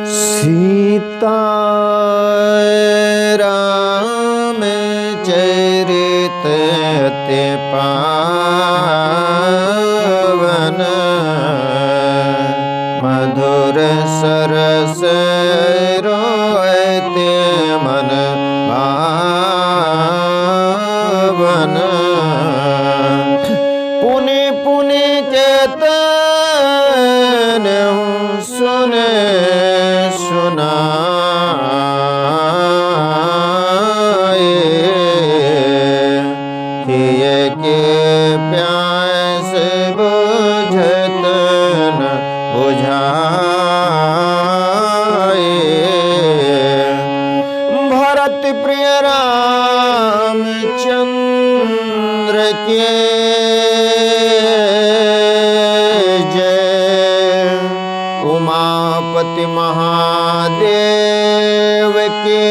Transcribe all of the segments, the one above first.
सीता राम चरित अति पावन, मधुर सरस रोयते मन भावन। पुनि पुनि केतन सुने सुनाए, किए के प्यास बुझत न बुझाए। भरत प्रिय रामचंद्र के उमापति महादेव के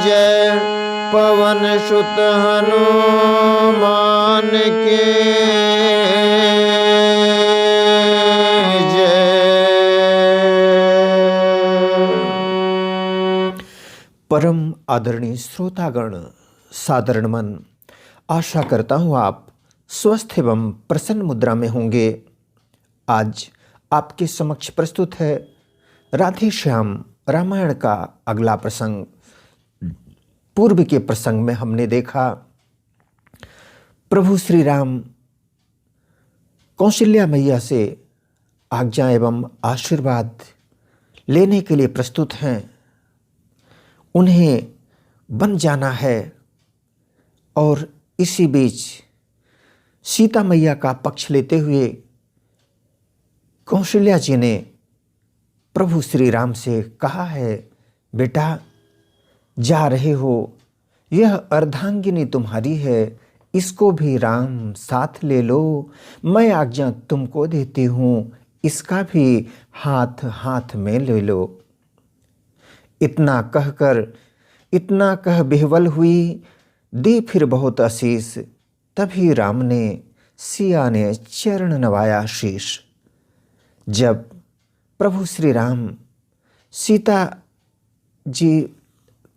जय, पवन सुत हनुमान के जय। परम आदरणीय श्रोतागण, साधारण मन, आशा करता हूँ आप स्वस्थ एवं प्रसन्न मुद्रा में होंगे। आज आपके समक्ष प्रस्तुत है राधे श्याम रामायण का अगला प्रसंग। पूर्व के प्रसंग में हमने देखा प्रभु श्री राम कौशल्या मैया से आज्ञा एवं आशीर्वाद लेने के लिए प्रस्तुत हैं। उन्हें बन जाना है और इसी बीच सीता मैया का पक्ष लेते हुए कौशल्या जी ने प्रभु श्री राम से कहा है, बेटा जा रहे हो, यह अर्धांगिनी तुम्हारी है, इसको भी राम साथ ले लो। मैं आज्ञा तुमको देती हूँ, इसका भी हाथ हाथ में ले लो। इतना कह बिहवल हुई, दी फिर बहुत आशीष। तभी राम ने सिया ने चरण नवाया शीश। जब प्रभु श्री राम सीता जी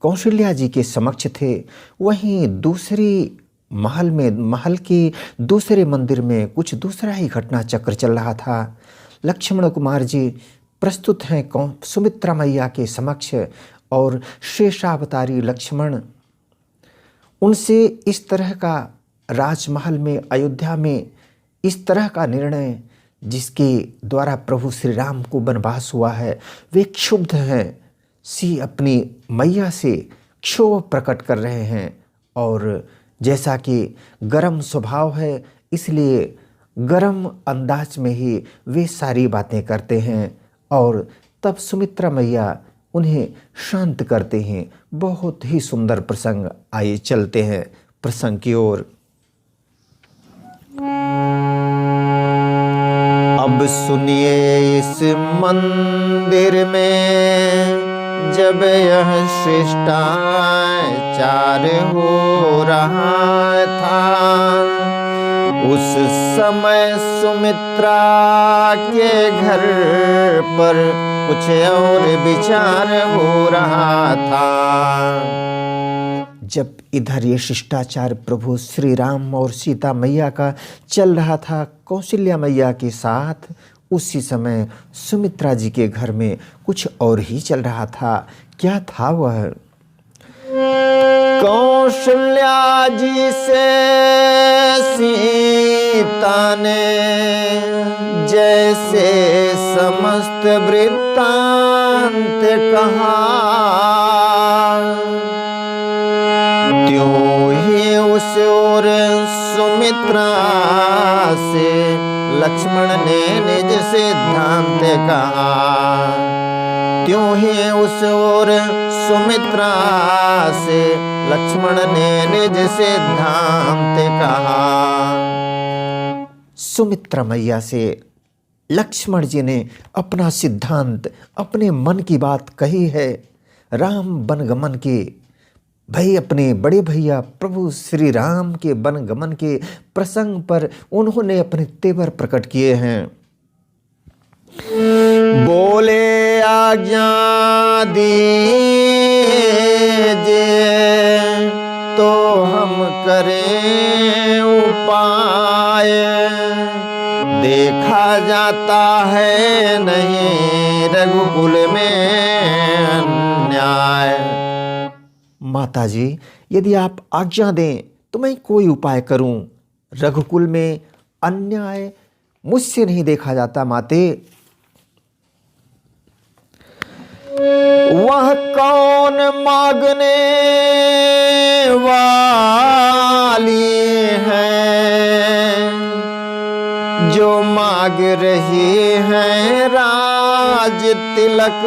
कौशल्या जी के समक्ष थे, वहीं दूसरी महल के दूसरे मंदिर में कुछ दूसरा ही घटना चक्र चल रहा था। लक्ष्मण कुमार जी प्रस्तुत हैं सुमित्रा मैया के समक्ष और शेषावतारी लक्ष्मण उनसे इस तरह का राजमहल में अयोध्या में इस तरह का निर्णय जिसके द्वारा प्रभु श्री राम को वनवास हुआ है, वे क्षुब्ध हैं। सी अपनी मैया से क्षोभ प्रकट कर रहे हैं और जैसा कि गर्म स्वभाव है, इसलिए गर्म अंदाज में ही वे सारी बातें करते हैं और तब सुमित्रा मैया उन्हें शांत करते हैं। बहुत ही सुंदर प्रसंग। आइए चलते हैं प्रसंग की ओर। अब सुनिए इस मंदिर में जब यह शिष्टाचार हो रहा था, उस समय सुमित्रा के घर पर कुछ और विचार हो रहा था। जब इधर ये शिष्टाचार प्रभु श्री राम और सीता मैया का चल रहा था कौशल्या मैया के साथ, उसी समय सुमित्रा जी के घर में कुछ और ही चल रहा था। क्या था वह? कौशल्या जी से सीता ने जैसे समस्त वृत्तांत कहा, त्यों ही उस ओर सुमित्रा से लक्ष्मण ने निज सिद्धांत कहा। त्यों ही उस ओर सुमित्रा से लक्ष्मण ने निज सिद्धांत कहा। सुमित्रा मैया से लक्ष्मण जी ने अपना सिद्धांत, अपने मन की बात कही है। राम वनगमन के भाई अपने बड़े भैया प्रभु श्री राम के वनगमन के प्रसंग पर उन्होंने अपने तेवर प्रकट किए हैं। आज्ञा दीजिए तो हम करें उपाय, देखा जाता है नहीं रघुकुल में अन्याय। माता जी, यदि आप आज्ञा दें तो मैं कोई उपाय करूं, रघुकुल में अन्याय मुझसे नहीं देखा जाता माते। वह कौन मांगने वाली है जो मांग रही है राज तिलक,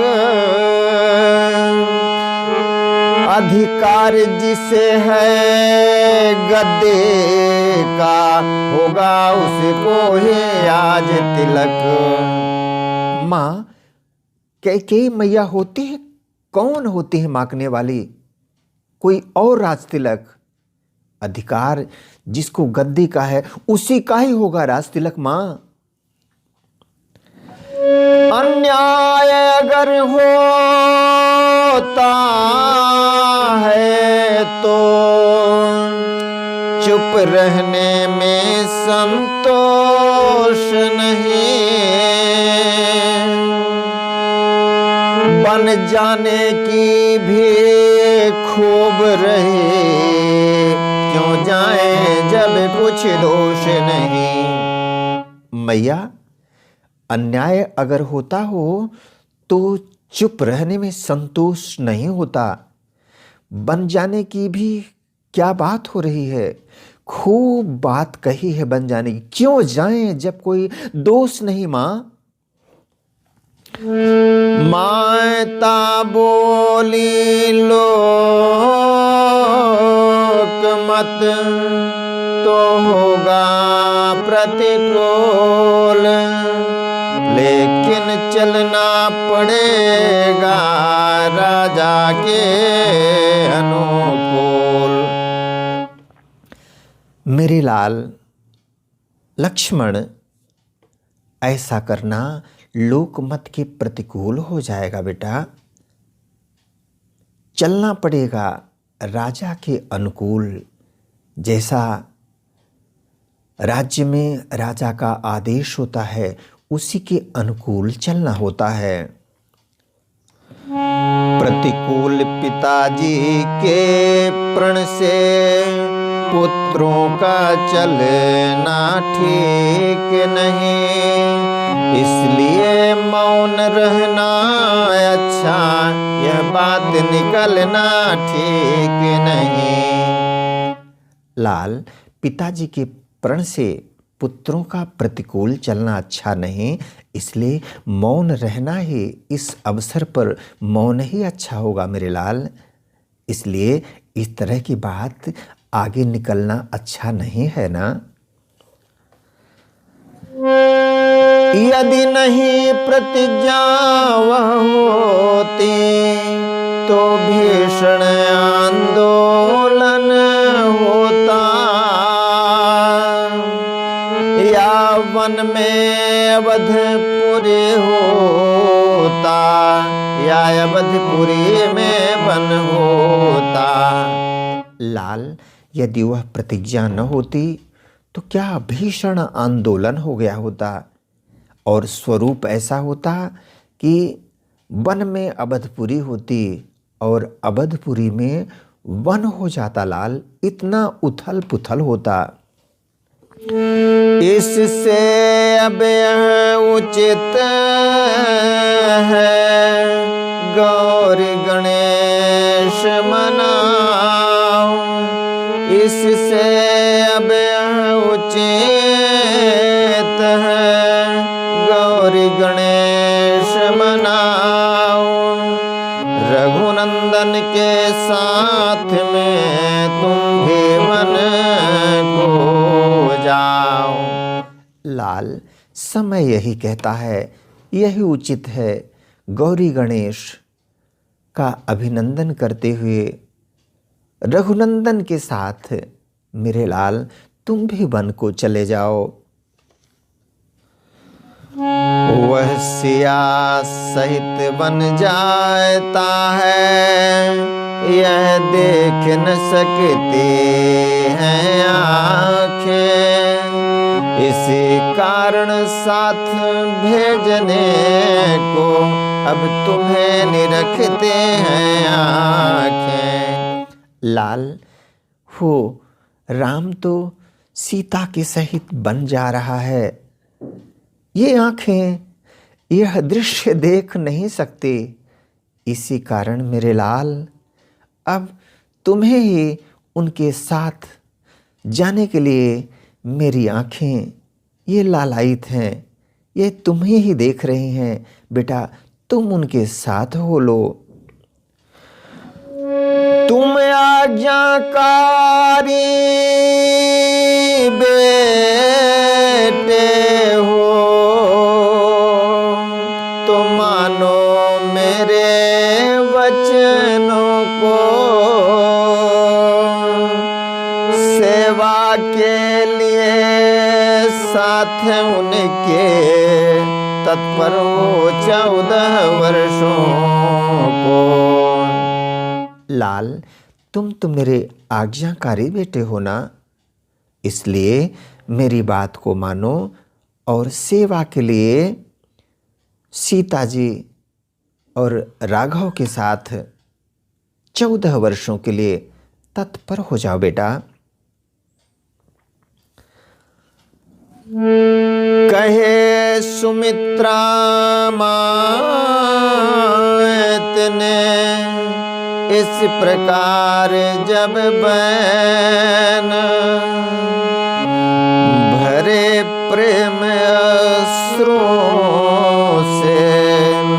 अधिकार जिसे है गद्दे का होगा उसको ही आज तिलक। माँ, कैकेयी मैया होती है, कौन होती है मांगने वाली? कोई और राज तिलक। अधिकार जिसको गद्दी का है उसी का ही होगा राज तिलक। मां, अन्याय अगर होता है तो चुप रहने में संतोष नहीं, बन जाने की भी खूब रहे क्यों जाए जब कुछ दोष नहीं। मैया, अन्याय अगर होता हो तो चुप रहने में संतोष नहीं होता, बन जाने की भी क्या बात हो रही है, खूब बात कही है बन जाने की, क्यों जाएं जब कोई दोष नहीं। माँ, माता बोली लोक मत तो होगा प्रतिकूल, लेकिन चलना पड़ेगा राजा के अनुकूल। मेरे लाल लक्ष्मण, ऐसा करना लोकमत के प्रतिकूल हो जाएगा बेटा, चलना पड़ेगा राजा के अनुकूल। जैसा राज्य में राजा का आदेश होता है उसी के अनुकूल चलना होता है। प्रतिकूल पिताजी के प्रण से पुत्रों का चलना ठीक नहीं, इसलिए मौन रहना अच्छा, यह बात निकलना ठीक नहीं। लाल, पिताजी के प्रण से पुत्रों का प्रतिकूल चलना अच्छा नहीं, इसलिए मौन रहना ही इस अवसर पर मौन ही अच्छा होगा मेरे लाल। इसलिए इस तरह की बात आगे निकलना अच्छा नहीं है ना। यदि नहीं प्रतिज्ञा वह होती तो भीषण आंदोलन होता, या वन में अवधपुरी होता, या अवधपुरी में वन होता। लाल, यदि वह प्रतिज्ञा न होती तो क्या भीषण आंदोलन हो गया होता, और स्वरूप ऐसा होता कि वन में अवधपुरी होती और अवधपुरी में वन हो जाता। लाल, इतना उथल पुथल होता। इससे अब यह उचित है गौरी गणेश मनाओ, इससे अब यह उचित है गौरी गणेश मनाओ, रघुनंदन के साथ में तुम भी वन को जाओ। लाल, समय यही कहता है, यही उचित है गौरी गणेश का अभिनंदन करते हुए रघुनंदन के साथ मेरे लाल तुम भी वन को चले जाओ। वह सिया सहित बन जाता है, यह देख न सकते हैं आँखें। इसी कारण साथ भेजने को अब तुम्हें निरखते हैं आँखें। लाल, हो राम तो सीता के सहित बन जा रहा है। ये आँखें यह दृश्य देख नहीं सकते। इसी कारण मेरे लाल, अब तुम्हें ही उनके साथ जाने के लिए मेरी आँखें ये लालायित हैं। ये तुम्हें ही देख रही हैं। बेटा, तुम उनके साथ हो लो। तुम आज्ञाकारी बेटे हो, तो मानो मेरे वचनों को। सेवा के लिए साथ उनके तत्पर हो 14 वर्षों को। लाल, तुम तो मेरे आज्ञाकारी बेटे हो ना, इसलिए मेरी बात को मानो और सेवा के लिए सीता जी और राघव के साथ 14 वर्षों के लिए तत्पर हो जाओ बेटा। कहे सुमित्रा मात ने इस प्रकार जब बैन, भरे प्रेम अश्रुओं से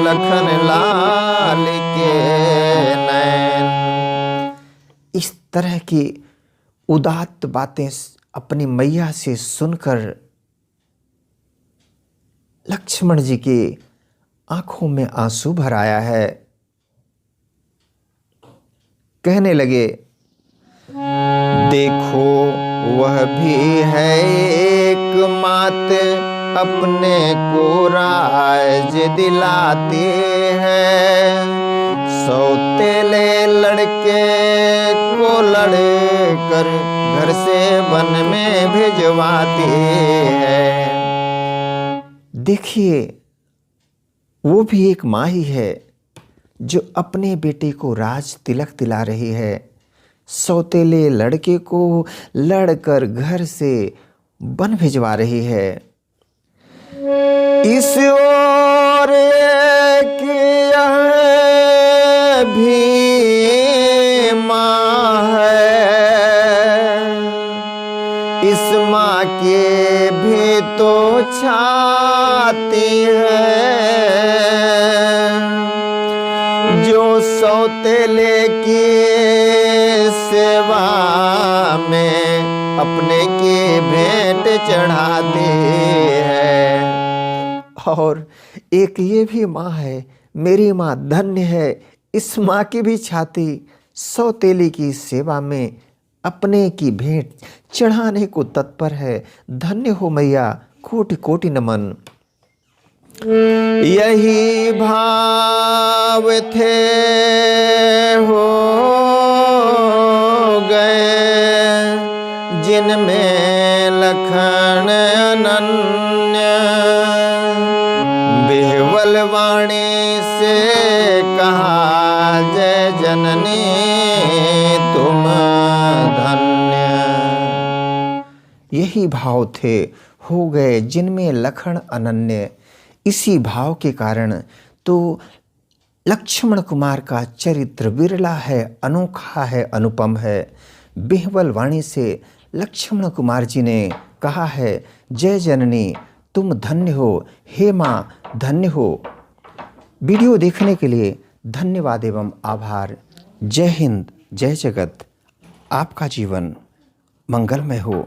लखन लाल के नैन। इस तरह की उदात्त बातें अपनी मैया से सुनकर लक्ष्मण जी की आंखों में आंसू भर आया है। कहने लगे, देखो वह भी है एक मात, अपने को राज दिलाती है। सौतेले लड़के को लड़कर घर से वन में भिजवाती है। देखिए, वो भी एक माँ ही है जो अपने बेटे को राज तिलक दिला रही है। सौतेले लड़के को लड़कर घर से वन भिजवा रही है। इस ओर एक यह भी माँ है, इस माँ के भी तो छाती है, जो सौतेले की सेवा में अपने की भेंट चढ़ाती है। और एक ये भी माँ है, मेरी माँ धन्य है, इस माँ की भी छाती सौतेली की सेवा में अपने की भेंट चढ़ाने को तत्पर है। धन्य हो मैया, कोटि कोटि नमन। यही भाव थे हो गए जिनमें लखन अनन्य, बिह्वल वाणी से कहा जय जननी तुम धन्य। यही भाव थे हो गए जिनमें लखन अनन्य। इसी भाव के कारण तो लक्ष्मण कुमार का चरित्र बिरला है, अनोखा है, अनुपम है। बिह्वल वाणी से लक्ष्मण कुमार जी ने कहा है, जय जननी तुम धन्य हो, हे माँ धन्य हो। वीडियो देखने के लिए धन्यवाद एवं आभार। जय हिंद, जय जगत। आपका जीवन मंगलमय हो।